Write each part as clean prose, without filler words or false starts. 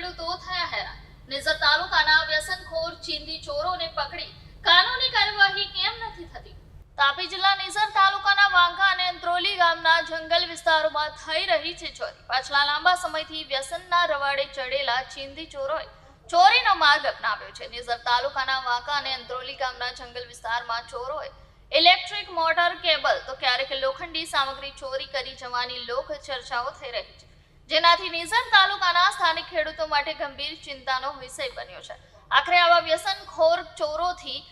ખેડૂતો થયા હેરાન। નિઝર તાલુકાના વ્યસનખોર ચીંદી ચોરોને પકડી કાનૂની કાર્યવાહી કેમ નથી થતી? તાપી જિલ્લા નિઝર તાલુકાના વાંકા અને અંત્રોલી ગામના જંગલ વિસ્તારોમાં થઈ રહી છે ચોરી। પાછલા લાંબા સમયથી વ્યસનના રવાડે ચડેલા ચીંદી ચોરોએ ચોરીનો માર્ગ અપનાવ્યો છે। નિઝર તાલુકાના વાંકા અને અંત્રોલી ગામના જંગલ વિસ્તારમાં ચોરોએ ઇલેક્ટ્રિક મોટર કેબલ તો ક્યારેક લોખંડી સામગ્રી ચોરી કરી જવાની લોક ચર્ચાઓ થઈ રહી છે, જેનાથી નિઝર તાલુકાના સ્થાનિક ખેડૂતો માટે ગંભીર ચિંતાનો વિષય બન્યો છે। આખરે આવા વ્યસનખોર ચોરોથી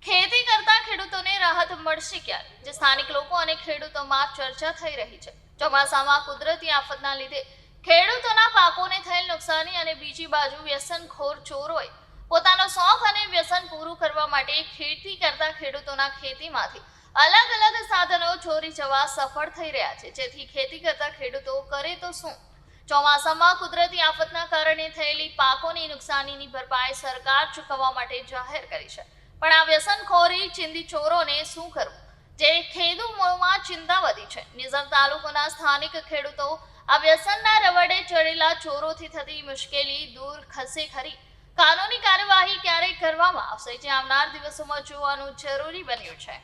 ખેતી કરતા ખેડૂતોને રાહત મળશે ક્યારે, જે સ્થાનિક લોકો અને ખેડૂતોમાં ચર્ચા થઈ રહી છે। ચોમાસામાં કુદરતી આફતના લીધે ખેડૂતોના પાકોને થયેલ નુકસાની અને બીજી બાજુ વ્યસનખોર ચોરોએ પોતાનો શોખ અને વ્યસન પૂરું કરવા માટે ખેતી કરતા ખેડૂતોના ખેતીમાંથી અલગ અલગ સાધનો ચોરી જવા સફળ થઈ રહ્યા છે, જેથી ખેતી કરતા ખેડૂતો કરે તો શું? ચોમાસામાં કુદરતી આફતના કારણે થયેલી પાકોની નુકસાનીની ભરપાઈ સરકાર ચૂકવવા માટે જાહેર કરી છે, પણ આ વ્યસનખોરી ચીંદી ચોરોને શું કરવું, જે ખેડૂતોમાં ચિંતા વધી છે। નિઝર તાલુકાના સ્થાનિક ખેડૂતો આ વ્યસનના રવડે ચડેલા ચોરોથી થતી મુશ્કેલી દૂર ખસે ખરી? કાનૂની કાર્યવાહી ક્યારે કરવામાં આવશે, જે આવનાર દિવસોમાં જોવાનું જરૂરી બન્યું છે।